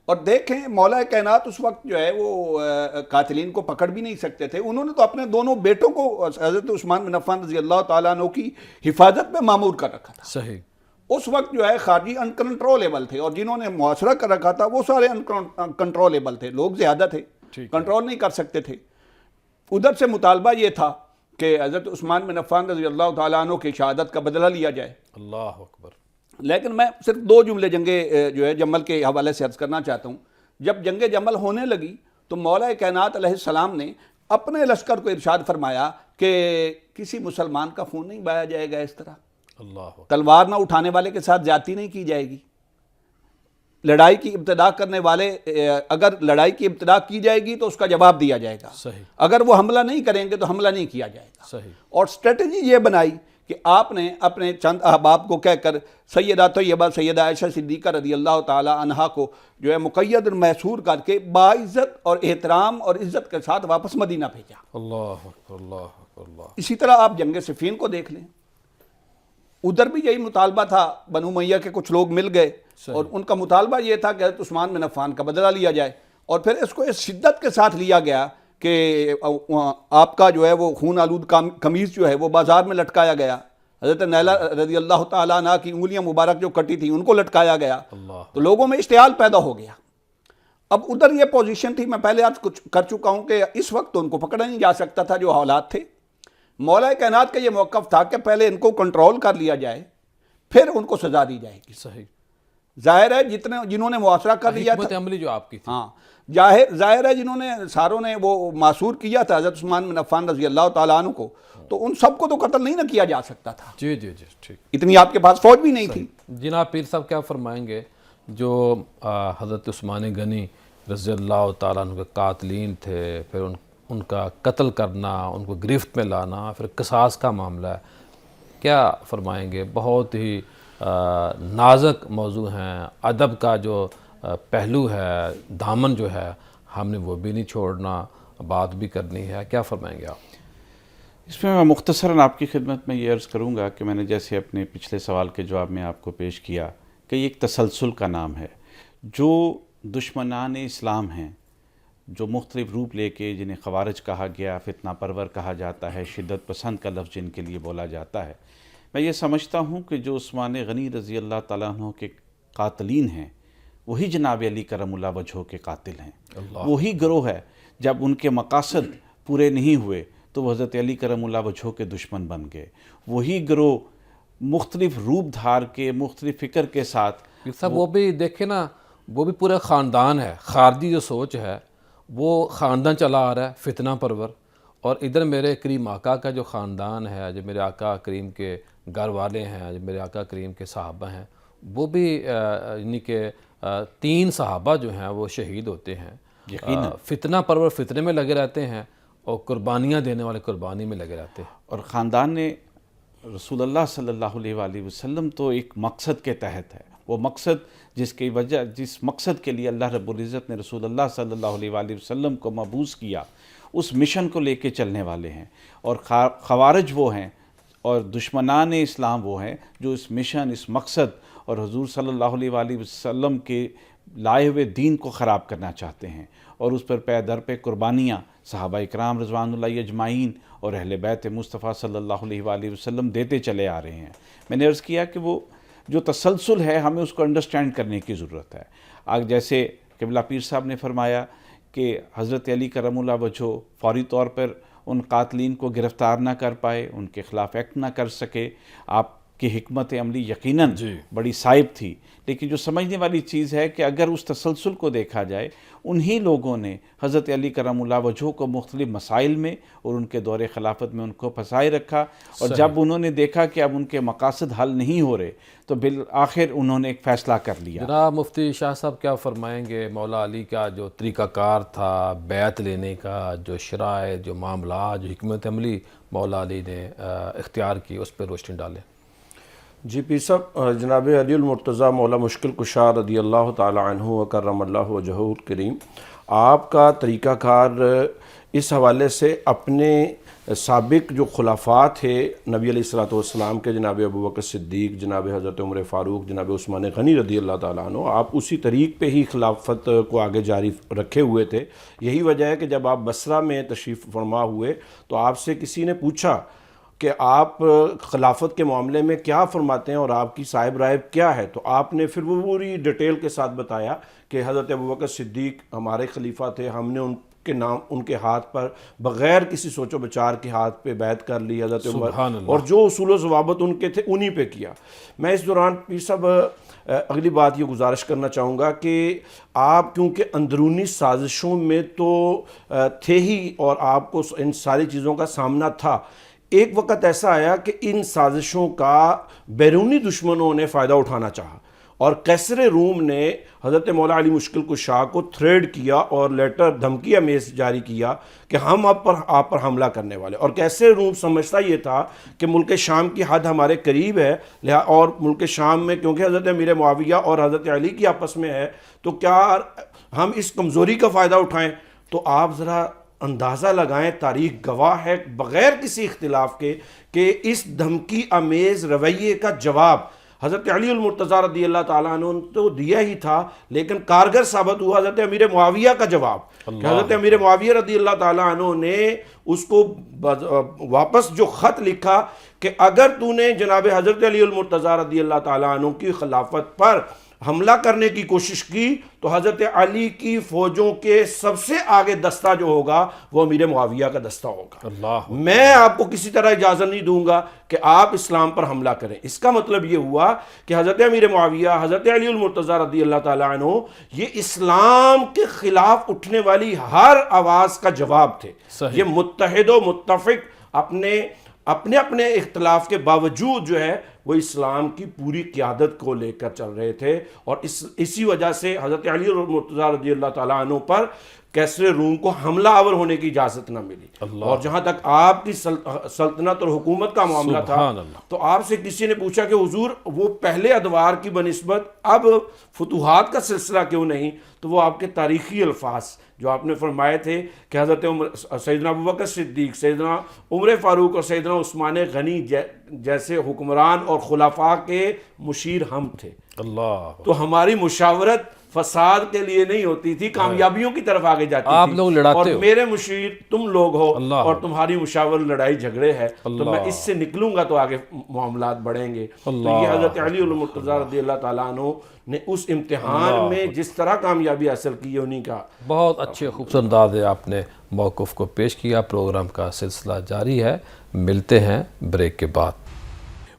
اور دیکھیں مولا کائنات اس وقت جو ہے وہ قاتلین کو پکڑ بھی نہیں سکتے تھے، انہوں نے تو اپنے دونوں بیٹوں کو حضرت عثمان بن عفان رضی اللہ تعالیٰ عنہ کی حفاظت میں مامور کر رکھا تھا۔ صحیح۔ اس وقت جو ہے خارجی انکنٹرولیبل تھے، اور جنہوں نے محاصرہ کر رکھا تھا وہ سارے انکنٹرولیبل تھے، لوگ زیادہ تھے، کنٹرول نہیں کر سکتے تھے۔ ادھر سے مطالبہ یہ تھا کہ حضرت عثمان بن عفان رضی اللہ تعالیٰ عنہ کی شہادت کا بدلہ لیا جائے۔ اللہ اکبر۔ لیکن میں صرف 2 جملے جنگ جو ہے جمل کے حوالے سے عرض کرنا چاہتا ہوں. جب جنگ جمل ہونے لگی تو مولا کائنات علیہ السلام نے اپنے لشکر کو ارشاد فرمایا کہ کسی مسلمان کا خون نہیں بہایا جائے گا اس طرح. اللہ تلوار نہ اٹھانے والے کے ساتھ زیادتی نہیں کی جائے گی. لڑائی کی ابتدا کرنے والے اگر لڑائی کی ابتدا کی جائے گی تو اس کا جواب دیا جائے گا. صحیح. اگر وہ حملہ نہیں کریں گے تو حملہ نہیں کیا جائے گا. صحیح. اور اسٹریٹجی یہ بنائی کہ آپ نے اپنے چند احباب کو کہہ کر سیدہ طیبہ سیدہ عائشہ صدیقہ رضی اللہ تعالی عنہا کو جو ہے مقید محصور کر کے باعزت اور احترام اور عزت کے ساتھ واپس مدینہ بھیجا. اللہ اکبر اللہ اکبر اللہ. اسی طرح آپ جنگ صفین کو دیکھ لیں، ادھر بھی یہی مطالبہ تھا. بنو امیہ کے کچھ لوگ مل گئے اور ان کا مطالبہ یہ تھا کہ حضرت عثمان بن عفان کا بدلہ لیا جائے، اور پھر اس کو اس شدت کے ساتھ لیا گیا کہ آپ کا جو ہے وہ خون آلود قمیض جو ہے وہ بازار میں لٹکایا گیا. حضرت نیلہ رضی اللہ تعالیٰ عنہ کی انگلیاں مبارک جو کٹی تھیں ان کو لٹکایا گیا. تو لوگوں میں اشتعال پیدا ہو گیا. اب ادھر یہ پوزیشن تھی، میں پہلے عرض کر چکا ہوں کہ اس وقت تو ان کو پکڑا نہیں جا سکتا تھا جو حالات تھے. مولا کائنات کا یہ موقف تھا کہ پہلے ان کو کنٹرول کر لیا جائے پھر ان کو سزا دی جائے گی. صحیح. ظاہر ہے جنہوں نے محاصرہ کر لیا حکمت تھا، عملی جو آپ کی تھی. ہاں ظاہر ہے جنہوں نے ساروں نے وہ معصور کیا تھا حضرت عثمان بن عفان رضی اللہ تعالیٰ عنہ کو، تو ان سب کو تو قتل نہیں نہ کیا جا سکتا تھا. جی جی جی ٹھیک. اتنی آپ کے پاس فوج بھی نہیں تھی. جناب پیر صاحب کیا فرمائیں گے جو حضرت عثمان غنی رضی اللہ تعالیٰ عنہ کے قاتلین تھے، پھر ان کا قتل کرنا، ان کو گرفت میں لانا، پھر قصاص کا معاملہ ہے، کیا فرمائیں گے؟ بہت ہی نازک موضوع ہیں. ادب کا جو پہلو ہے، دامن جو ہے، ہم نے وہ بھی نہیں چھوڑنا، بات بھی کرنی ہے. کیا فرمائیں گے آپ؟ اس میں مختصراً آپ کی خدمت میں یہ عرض کروں گا کہ میں نے جیسے اپنے پچھلے سوال کے جواب میں آپ کو پیش کیا کہ یہ ایک تسلسل کا نام ہے. جو دشمنان اسلام ہیں، جو مختلف روپ لے کے جنہیں خوارج کہا گیا، فتنہ پرور کہا جاتا ہے، شدت پسند کا لفظ جن کے لیے بولا جاتا ہے، میں یہ سمجھتا ہوں کہ جو عثمان غنی رضی اللہ تعالیٰ عنہ کے قاتلین ہیں وہی جناب علی کرم اللہ وجہہ کے قاتل ہیں. وہی گروہ ہے جب ان کے مقاصد پورے نہیں ہوئے تو وہ حضرت علی کرم اللہ وجہہ کے دشمن بن گئے. وہی گروہ مختلف روپ دھار کے، مختلف فکر کے ساتھ صاحب وہ بھی دیکھیں نا، وہ بھی پورا خاندان ہے. خارجی جو سوچ ہے وہ خاندان چلا آ رہا ہے فتنہ پرور، اور ادھر میرے کریم آقا کا جو خاندان ہے، جو میرے آقا کریم کے گھر والے ہیں، جو میرے آقا کریم کے صحابہ ہیں، وہ بھی یعنی کہ 3 صحابہ جو ہیں وہ شہید ہوتے ہیں. فتنہ پرور فتنے میں لگے رہتے ہیں اور قربانیاں دینے والے قربانی میں لگے رہتے ہیں. اور خاندان نے رسول اللہ صلی اللہ علیہ وآلہ وسلم تو ایک مقصد کے تحت ہے. وہ مقصد جس مقصد کے لیے اللہ رب العزت نے رسول اللہ صلی اللہ علیہ وآلہ وسلم کو مبعوث کیا، اس مشن کو لے کے چلنے والے ہیں. اور خوارج وہ ہیں اور دشمنان اسلام وہ ہیں جو اس مشن، اس مقصد اور حضور صلی اللہ علیہ وآلہ وسلم کے لائے ہوئے دین کو خراب کرنا چاہتے ہیں، اور اس پر پے در پہ قربانیاں صحابہ اکرام رضوان اللہ اجمعین اور اہل بیت مصطفیٰ صلی اللہ علیہ وآلہ وسلم دیتے چلے آ رہے ہیں. میں نے عرض کیا کہ وہ جو تسلسل ہے ہمیں اس کو انڈرسٹینڈ کرنے کی ضرورت ہے. آج جیسے قبلہ پیر صاحب نے فرمایا کہ حضرت علی کرم اللہ وجہہ فوری طور پر ان قاتلین کو گرفتار نہ کر پائے، ان کے خلاف ایکٹ نہ کر سکے. آپ کی حکمت عملی یقیناً بڑی صائب تھی، لیکن جو سمجھنے والی چیز ہے کہ اگر اس تسلسل کو دیکھا جائے، انہی لوگوں نے حضرت علی کرم اللہ وجہہ کو مختلف مسائل میں اور ان کے دور خلافت میں ان کو پھنسائے رکھا، اور جب انہوں نے دیکھا کہ اب ان کے مقاصد حل نہیں ہو رہے تو بالآخر انہوں نے ایک فیصلہ کر لیا. جناب مفتی شاہ صاحب کیا فرمائیں گے؟ مولا علی کا جو طریقہ کار تھا بیعت لینے کا، جو شرائط، جو معاملات، جو حکمت عملی مولا علی نے اختیار کی، اس پہ روشنی ڈالیں. جی پیر صاحب، جناب علی المرتضیٰ مولا مشکل کشا رضی اللہ تعالی عنہ وکرم اللہ وجہہ الکریم، آپ کا طریقہ کار اس حوالے سے اپنے سابق جو خلفاء تھے نبی علیہ الصلوۃ والسلام کے، جناب ابوبکر صدیق، جناب حضرت عمر فاروق، جناب عثمان غنی رضی اللہ تعالیٰ عنہ، آپ اسی طریق پہ ہی خلافت کو آگے جاری رکھے ہوئے تھے. یہی وجہ ہے کہ جب آپ بصرہ میں تشریف فرما ہوئے تو آپ سے کسی نے پوچھا کہ آپ خلافت کے معاملے میں کیا فرماتے ہیں اور آپ کی صاحب رائے کیا ہے، تو آپ نے پھر وہ پوری ڈیٹیل کے ساتھ بتایا کہ حضرت ابوبکر صدیق ہمارے خلیفہ تھے، ہم نے کے نام ان کے ہاتھ پر بغیر کسی سوچ و بچار کے ہاتھ پہ بیعت کر لی حضرت عمر، سبحان اللہ۔ اور جو اصول و ضوابط ان کے تھے انہی پہ کیا۔ میں اس دوران پیر صاحب اگلی بات یہ گزارش کرنا چاہوں گا کہ آپ کیونکہ اندرونی سازشوں میں تو تھے ہی اور آپ کو ان ساری چیزوں کا سامنا تھا، ایک وقت ایسا آیا کہ ان سازشوں کا بیرونی دشمنوں نے فائدہ اٹھانا چاہا اور قیصر روم نے حضرت مولا علی مشکل کشا کو تھریڈ کیا اور لیٹر دھمکی امیز جاری کیا کہ ہم آپ پر حملہ کرنے والے، اور قیصر روم سمجھتا یہ تھا کہ ملک شام کی حد ہمارے قریب ہے اور ملک شام میں کیونکہ حضرت امیر معاویہ اور حضرت علی کی آپس میں ہے تو کیا ہم اس کمزوری کا فائدہ اٹھائیں۔ تو آپ ذرا اندازہ لگائیں، تاریخ گواہ ہے بغیر کسی اختلاف کے کہ اس دھمکی امیز رویے کا جواب حضرت علی المرتضیٰ رضی اللہ تعالیٰ عنہ نے تو دیا ہی تھا، لیکن کارگر ثابت ہوا حضرت امیر معاویہ کا جواب کہ حضرت امیر معاویہ رضی اللہ تعالیٰ عنہ نے اس کو واپس جو خط لکھا کہ اگر تو نے جناب حضرت علی المرتضیٰ رضی اللہ تعالیٰ عنہ کی خلافت پر حملہ کرنے کی کوشش کی تو حضرت علی کی فوجوں کے سب سے آگے دستہ جو ہوگا وہ امیر معاویہ کا دستہ ہوگا، اللہ، میں آپ کو کسی طرح اجازت نہیں دوں گا کہ آپ اسلام پر حملہ کریں۔ اس کا مطلب یہ ہوا کہ حضرت امیر معاویہ، حضرت علی المرتضیٰ رضی اللہ تعالیٰ عنہ یہ اسلام کے خلاف اٹھنے والی ہر آواز کا جواب تھے۔ صحیح۔ یہ متحد و متفق اپنے اختلاف کے باوجود جو ہے وہ اسلام کی پوری قیادت کو لے کر چل رہے تھے، اور اسی وجہ سے حضرت علی المرتضیٰ رضی اللہ تعالیٰ عنہ پر قیصر روم کو حملہ آور ہونے کی اجازت نہ ملی۔ اور جہاں تک آپ کی سلطنت اور حکومت کا معاملہ تھا سبحان اللہ۔ تو آپ سے کسی نے پوچھا کہ حضور وہ پہلے ادوار کی بنسبت اب فتوحات کا سلسلہ کیوں نہیں؟ تو وہ آپ کے تاریخی الفاظ جو آپ نے فرمائے تھے کہ حضرت سیدنا ابوبکر صدیق، سیدنا عمر فاروق اور سیدنا عثمان غنی جیسے حکمران اور خلفاء کے مشیر ہم تھے، اللہ، تو ہماری مشاورت فساد کے لیے نہیں ہوتی تھی، کامیابیوں کی طرف آگے جاتی تھی۔ آپ لوگ لڑاتے اور ہو، میرے مشیر تم لوگ ہو اللہ، اور تمہاری مشاور لڑائی جھگڑے ہے، تو اللہ، میں اس سے نکلوں گا تو آگے معاملات بڑھیں گے۔ تو اللہ، یہ حضرت علی المرتضیٰ رضی اللہ تعالیٰ عنہ نے اس امتحان میں جس طرح کامیابی حاصل کی ہے انہی کا بہت اچھے خوبصورت انداز ہے آپ نے موقف کو پیش کیا۔ پروگرام کا سلسلہ جاری ہے، ملتے ہیں بریک کے بعد۔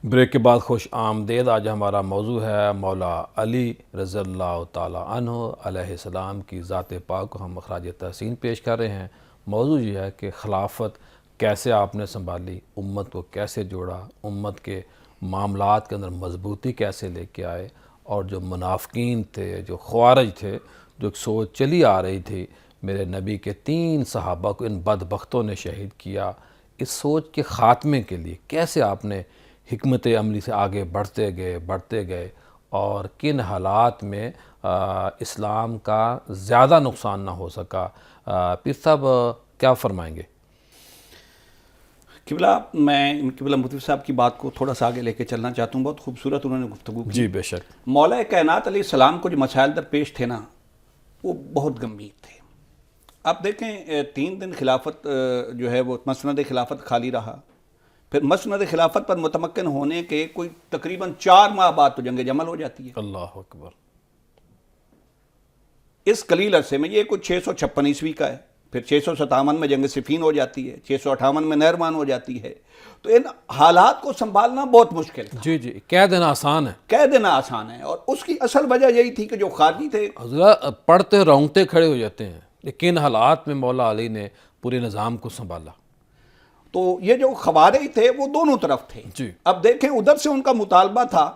بریک کے بعد خوش آمدید۔ آج ہمارا موضوع ہے مولا علی رضی اللہ تعالیٰ عنہ علیہ السلام کی ذات پاک کو ہم اخراج تحسین پیش کر رہے ہیں۔ موضوع یہ ہے کہ خلافت کیسے آپ نے سنبھالی، امت کو کیسے جوڑا، امت کے معاملات کے اندر مضبوطی کیسے لے کے آئے، اور جو منافقین تھے، جو خوارج تھے، جو ایک سوچ چلی آ رہی تھی میرے نبی کے 3 صحابہ کو ان بدبختوں نے شہید کیا، اس سوچ کے خاتمے کے لیے کیسے آپ نے حکمت عملی سے آگے بڑھتے گئے اور کن حالات میں اسلام کا زیادہ نقصان نہ ہو سکا۔ پیر صاحب کیا فرمائیں گے؟ قبلہ، میں قبلہ مفتی صاحب کی بات کو تھوڑا سا آگے لے کے چلنا چاہتا ہوں، بہت خوبصورت انہوں نے گفتگو کی۔ جی بے شک۔ مولا کائنات علیہ السلام کو جو مسائل درپیش تھے نا وہ بہت گمبھیر تھے۔ آپ دیکھیں 3 دن خلافت جو ہے وہ مسند خلافت خالی رہا، پھر مسند خلافت پر متمکن ہونے کے کوئی تقریباً 4 ماہ بعد تو جنگ جمل ہو جاتی ہے۔ اللہ اکبر۔ اس قلیل عرصے میں یہ کوئی 656 عیسوی کا ہے، پھر 657 میں جنگ صفین ہو جاتی ہے، 658 میں نہروان ہو جاتی ہے، تو ان حالات کو سنبھالنا بہت مشکل تھا۔ جی کہہ دینا آسان ہے، کہہ دینا آسان ہے، اور اس کی اصل وجہ یہی تھی کہ جو خارجی تھے حضرت پڑھتے رونگتے کھڑے ہو جاتے ہیں، لیکن حالات میں مولا علی نے پورے نظام کو سنبھالا۔ تو یہ جو خوارج تھے وہ دونوں طرف تھے۔ جی۔ اب دیکھیں ادھر سے ان کا مطالبہ تھا،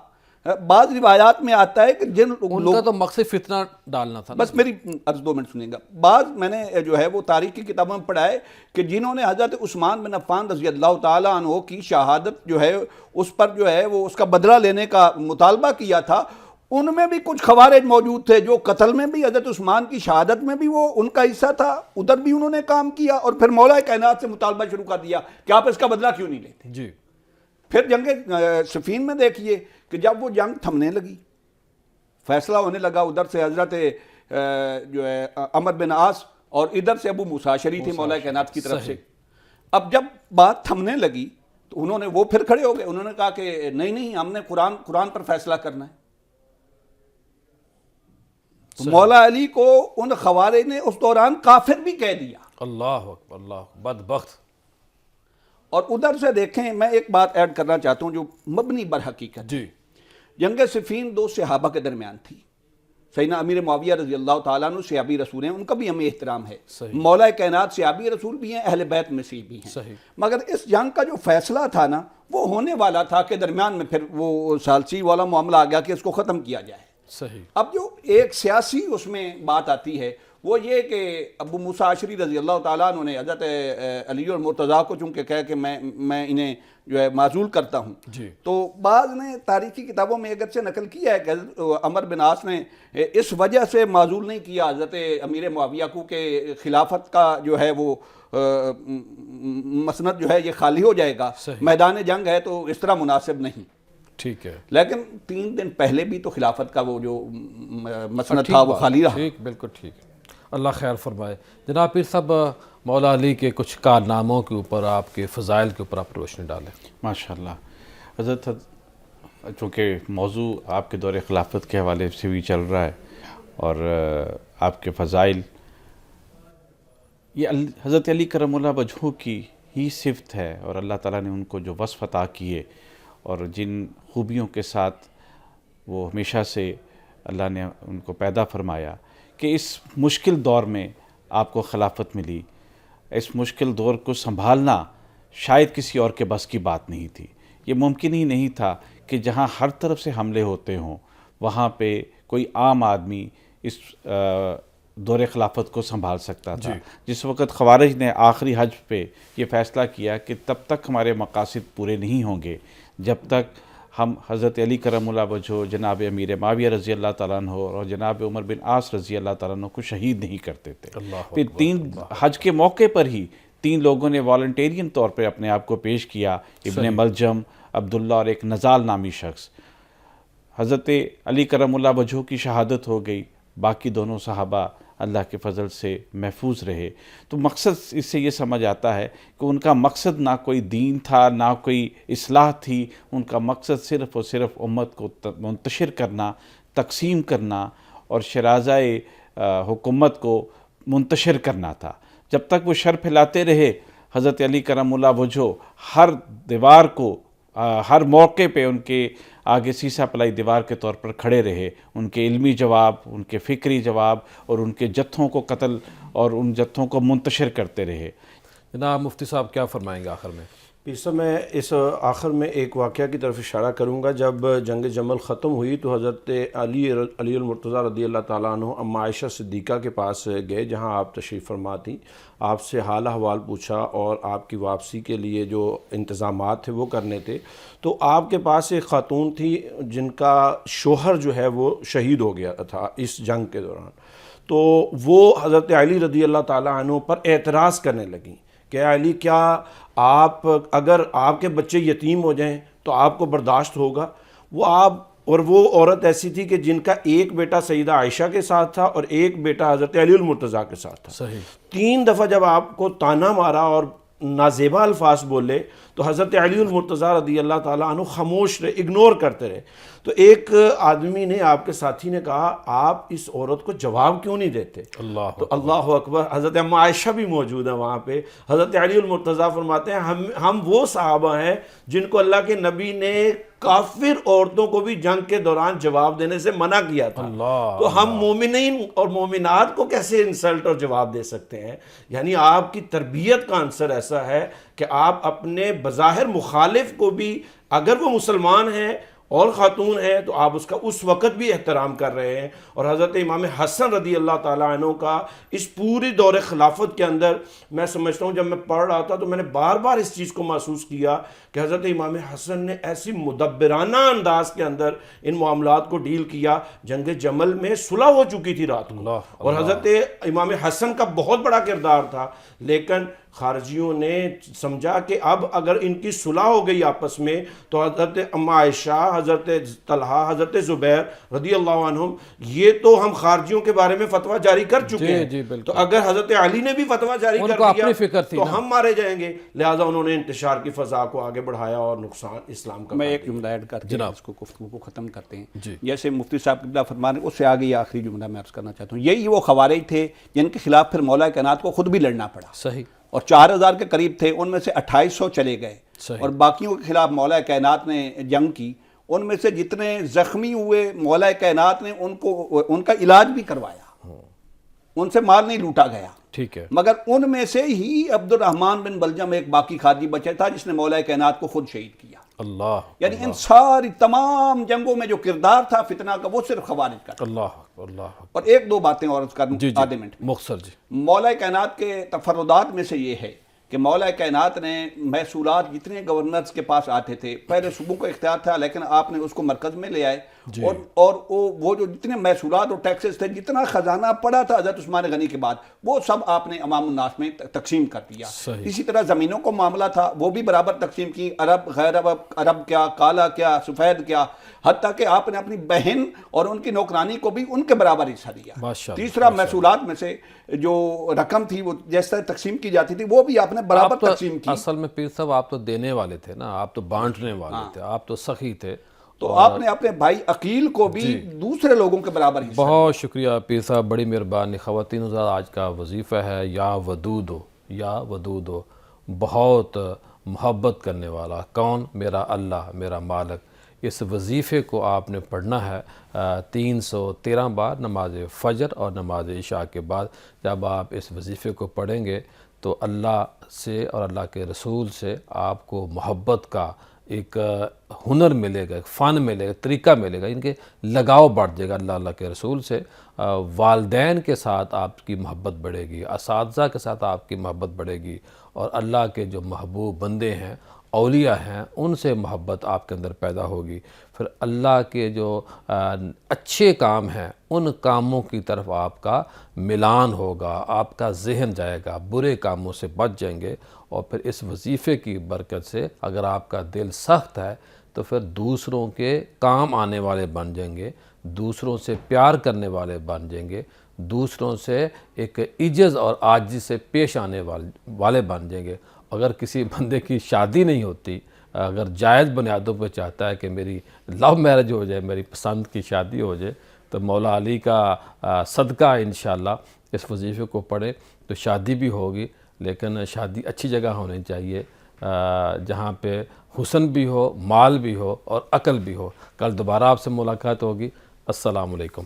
بعض روایات میں آتا ہے کہ جن ان کا تو مقصد فتنہ ڈالنا تھا۔ بس میری عرض 2 منٹ سنیں گا۔ بعض میں نے جو ہے وہ تاریخ کی کتابوں میں پڑھا ہے کہ جنہوں نے حضرت عثمان بن عفان رضی اللہ تعالیٰ عنہ کی شہادت جو ہے اس پر جو ہے وہ اس کا بدلہ لینے کا مطالبہ کیا تھا، ان میں بھی کچھ خوارج موجود تھے جو قتل میں بھی حضرت عثمان کی شہادت میں بھی وہ ان کا حصہ تھا، ادھر بھی انہوں نے کام کیا، اور پھر مولا کائنات سے مطالبہ شروع کر دیا کہ آپ اس کا بدلہ کیوں نہیں لیتے۔ جی۔ پھر جنگ صفین میں دیکھیے کہ جب وہ جنگ تھمنے لگی، فیصلہ ہونے لگا، ادھر سے حضرت جو ہے عمر بن عاص اور ادھر سے ابو موسیٰ اشعری تھی مولا کائنات کی طرف سے۔ اب جب بات تھمنے لگی تو انہوں نے وہ پھر کھڑے ہو گئے، انہوں نے کہا کہ نہیں ہم نے قرآن پر فیصلہ کرنا ہے۔ مولا علی کو ان خوارج نے اس دوران کافر بھی کہہ دیا. اللہ اکبر، اللہ اکبر، بدبخت. اور ادھر سے دیکھیں، میں ایک بات ایڈ کرنا چاہتا ہوں جو مبنی بر حقیقت. جی جنگ صفین دو صحابہ کے درمیان تھی. سیدنا امیر معاویہ رضی اللہ تعالیٰ عنہ صحابی رسول ہیں، ان کا بھی ہمیں احترام ہے. صحیح. مولا کائنات صحابی رسول بھی ہیں، اہل بیت میں سے بھی ہیں. صحیح. مگر اس جنگ کا جو فیصلہ تھا نا، وہ ہونے والا تھا کہ درمیان میں پھر وہ ثالثی والا معاملہ آ گیا کہ اس کو ختم کیا جائے. صحیح. اب جو ایک سیاسی اس میں بات آتی ہے وہ یہ کہ ابو موسیٰ اشعری رضی اللہ تعالیٰ عنہ نے حضرت علی اور مرتضیٰ کو چونکہ کہہ کہ میں انہیں جو ہے معزول کرتا ہوں. جی. تو بعض نے تاریخی کتابوں میں اگرچہ نقل کیا ہے کہ حضرت عمر بن عاص نے اس وجہ سے معزول نہیں کیا حضرت امیر معاویہ کو کہ خلافت کا جو ہے وہ مسند جو ہے یہ خالی ہو جائے گا. صحیح. میدان جنگ ہے تو اس طرح مناسب نہیں. ٹھیک ہے. لیکن 3 دن پہلے بھی تو خلافت کا وہ جو مسند تھا وہ خالی رہا. ٹھیک، بالکل ٹھیک. اللہ خیر فرمائے. جناب پیر صاحب، مولا علی کے کچھ کارناموں کے اوپر، آپ کے فضائل کے اوپر آپ روشنی ڈالیں. ماشاءاللہ. حضرت چونکہ موضوع آپ کے دور خلافت کے حوالے سے بھی چل رہا ہے اور آپ کے فضائل، یہ حضرت علی کرم اللہ وجہہ کی ہی صفت ہے اور اللہ تعالیٰ نے ان کو جو وصف عطا کیے اور جن خوبیوں کے ساتھ وہ ہمیشہ سے اللہ نے ان کو پیدا فرمایا کہ اس مشکل دور میں آپ کو خلافت ملی. اس مشکل دور کو سنبھالنا شاید کسی اور کے بس کی بات نہیں تھی. یہ ممکن ہی نہیں تھا کہ جہاں ہر طرف سے حملے ہوتے ہوں وہاں پہ کوئی عام آدمی اس دور خلافت کو سنبھال سکتا تھا. جس وقت خوارج نے آخری حج پہ یہ فیصلہ کیا کہ تب تک ہمارے مقاصد پورے نہیں ہوں گے جب تک ہم حضرت علی کرم اللہ وجہہ، جناب امیر معاویہ رضی اللہ تعالیٰ عنہ اور جناب عمر بن عاص رضی اللہ تعالیٰ عنہ کو شہید نہیں کرتے تھے. پھر 3 حج کے موقع پر ہی 3 لوگوں نے والنٹیرین طور پہ اپنے آپ کو پیش کیا، ابن ملجم، عبداللہ اور ایک نزال نامی شخص. حضرت علی کرم اللہ وجہہ کی شہادت ہو گئی، باقی دونوں صحابہ اللہ کے فضل سے محفوظ رہے. تو مقصد اس سے یہ سمجھ آتا ہے کہ ان کا مقصد نہ کوئی دین تھا نہ کوئی اصلاح تھی. ان کا مقصد صرف اور صرف امت کو منتشر کرنا، تقسیم کرنا اور شرازۂ حکومت کو منتشر کرنا تھا. جب تک وہ شر پھیلاتے رہے، حضرت علی کرم اللہ وجہہ ہر دیوار کو، ہر موقع پہ ان کے آگے سیسا پلائی دیوار کے طور پر کھڑے رہے. ان کے علمی جواب، ان کے فکری جواب اور ان کے جتھوں کو قتل اور ان جتھوں کو منتشر کرتے رہے. جناب مفتی صاحب کیا فرمائیں گے آخر میں؟ پیر صاحب، میں اس آخر میں ایک واقعہ کی طرف اشارہ کروں گا. جب جنگ جمل ختم ہوئی تو حضرت علی المرتضیٰ رضی اللہ تعالیٰ عنہ اما عائشہ صدیقہ کے پاس گئے جہاں آپ تشریف فرما تھیں. آپ سے حال احوال پوچھا اور آپ کی واپسی کے لیے جو انتظامات تھے وہ کرنے تھے. تو آپ کے پاس ایک خاتون تھی جن کا شوہر جو ہے وہ شہید ہو گیا تھا اس جنگ کے دوران. تو وہ حضرت علی رضی اللہ تعالیٰ عنہ پر اعتراض کرنے لگیں کہ علی، کیا آپ اگر آپ کے بچے یتیم ہو جائیں تو آپ کو برداشت ہوگا؟ وہ عورت ایسی تھی کہ جن کا ایک بیٹا سیدہ عائشہ کے ساتھ تھا اور ایک بیٹا حضرت علی المرتضیٰ کے ساتھ تھا. صحیح. 3 دفعہ جب آپ کو طعنہ مارا اور نازیبا الفاظ بولے تو حضرت علی المرتضیٰ رضی اللہ تعالیٰ عنہ خاموش رہے، اگنور کرتے رہے. تو ایک آدمی نے، آپ کے ساتھی نے کہا، آپ اس عورت کو جواب کیوں نہیں دیتے؟ تو اللہ اکبر، حضرت اما عائشہ بھی موجود ہے وہاں پہ. حضرت علی المرتضیٰ فرماتے ہیں ہم وہ صحابہ ہیں جن کو اللہ کے نبی نے کافر عورتوں کو بھی جنگ کے دوران جواب دینے سے منع کیا تھا. تو ہم مومنین اور مومنات کو کیسے انسلٹ اور جواب دے سکتے ہیں؟ یعنی آپ کی تربیت کا عنصر ایسا ہے کہ آپ اپنے بظاہر مخالف کو بھی، اگر وہ مسلمان ہیں اور خاتون ہے، تو آپ اس کا اس وقت بھی احترام کر رہے ہیں. اور حضرت امام حسن رضی اللہ تعالیٰ عنہ کا اس پوری دور خلافت کے اندر، میں سمجھتا ہوں جب میں پڑھ رہا تھا تو میں نے بار بار اس چیز کو محسوس کیا کہ حضرت امام حسن نے ایسی مدبرانہ انداز کے اندر ان معاملات کو ڈیل کیا. جنگ جمل میں صلح ہو چکی تھی رات کو اور حضرت امام حسن کا بہت بڑا کردار تھا، لیکن خارجیوں نے سمجھا کہ اب اگر ان کی صلح ہو گئی آپس میں تو حضرت اما عائشہ، حضرت طلحہ، حضرت زبیر رضی اللہ عنہم، یہ تو ہم خارجیوں کے بارے میں فتویٰ جاری کر چکے ہیں، تو اگر حضرت علی نے بھی فتویٰ جاری کر دیا تو ہم مارے جائیں گے، لہٰذا انہوں نے انتشار کی فضا کو آگے بڑھایا اور نقصان اسلام کا۔ میں ایک جملہ ایڈ کر کے اس کو گفتگو کو ختم کرتے ہیں۔ جیسے مفتی صاحب قبلہ فرما رہے ہیں، اس سے آگے یہ آخری جملہ میں عرض کرنا چاہتا ہوں، یہی وہ خوارج تھے جن کے خلاف پھر مولا کائنات کو خود بھی لڑنا پڑا، صحیح، اور 4000 کے قریب تھے، ان میں سے 2800 چلے گئے، اور باقیوں کے خلاف مولا کائنات نے جنگ کی، ان میں سے جتنے زخمی ہوئے مولا کائنات نے ان کا علاج بھی کروایا، ان سے مال نہیں لوٹا گیا، ٹھیک ہے، مگر ان میں سے ہی عبد الرحمن بن بلجم ایک باقی خارجی بچا تھا جس نے مولا کائنات کو خود شہید کیا۔ اللہ، یعنی ان ساری تمام جنگوں میں جو کردار تھا فتنہ کا وہ صرف خوارج کا تھا۔ اللہ، اللہ، اور ایک دو باتیں اور عرض کروں آدھے منٹ میں۔ مختصر جی، مولا کائنات کے تفردات میں سے یہ ہے کہ مولا کائنات نے محصولات جتنے گورنرز کے پاس آتے تھے، پہلے صوبوں کو اختیار تھا لیکن آپ نے اس کو مرکز میں لے آئے، اور وہ جو جتنے محصولات اور ٹیکسز تھے، جتنا خزانہ پڑا تھا حضرت عثمان غنی کے بعد، وہ سب آپ نے عوام الناس میں تقسیم کر دیا۔ اسی طرح زمینوں کو معاملہ تھا، وہ بھی برابر تقسیم کی، عرب غیر عرب کیا، کالا کیا، سفید کیا، حتیٰ کہ آپ نے اپنی بہن اور ان کی نوکرانی کو بھی ان کے برابر حصہ دیا۔ تیسرا محصولات میں سے جو رقم تھی وہ جیسا تقسیم کی جاتی تھی وہ بھی آپ نے برابر تقسیم کی۔ اصل میں پیر صاحب آپ تو دینے والے تھے نا، آپ تو بانٹنے والے تھے، آپ تو سخی تھے، تو آپ نے اپنے بھائی عقیل کو بھی دوسرے لوگوں کے برابر حصہ۔ بہت شکریہ پیر صاحب، بڑی مہربانی۔ خواتین حضرات، آج کا وظیفہ ہے یا ودود ہو، یا ودود ہو، بہت محبت کرنے والا، کون؟ میرا اللہ، میرا مالک۔ اس وظیفے کو آپ نے پڑھنا ہے 313 بار نماز فجر اور نماز عشاء کے بعد۔ جب آپ اس وظیفے کو پڑھیں گے تو اللہ سے اور اللہ کے رسول سے آپ کو محبت کا ایک ہنر ملے گا، ایک فن ملے گا، طریقہ ملے گا، ان کے لگاؤ بڑھ جائے گا اللہ کے رسول سے۔ والدین کے ساتھ آپ کی محبت بڑھے گی، اساتذہ کے ساتھ آپ کی محبت بڑھے گی، اور اللہ کے جو محبوب بندے ہیں، اولیاء ہیں، ان سے محبت آپ کے اندر پیدا ہوگی۔ پھر اللہ کے جو اچھے کام ہیں ان کاموں کی طرف آپ کا ملان ہوگا، آپ کا ذہن جائے گا، برے کاموں سے بچ جائیں گے، اور پھر اس وظیفے کی برکت سے اگر آپ کا دل سخت ہے تو پھر دوسروں کے کام آنے والے بن جائیں گے، دوسروں سے پیار کرنے والے بن جائیں گے، دوسروں سے ایک عجز اور عاجزی سے پیش آنے والے بن جائیں گے۔ اگر کسی بندے کی شادی نہیں ہوتی، اگر جائز بنیادوں پہ چاہتا ہے کہ میری لو میرج ہو جائے، میری پسند کی شادی ہو جائے، تو مولا علی کا صدقہ انشاءاللہ اس وظیفے کو پڑھے تو شادی بھی ہوگی، لیکن شادی اچھی جگہ ہونی چاہیے جہاں پہ حسن بھی ہو، مال بھی ہو اور عقل بھی ہو۔ کل دوبارہ آپ سے ملاقات ہوگی۔ السلام علیکم۔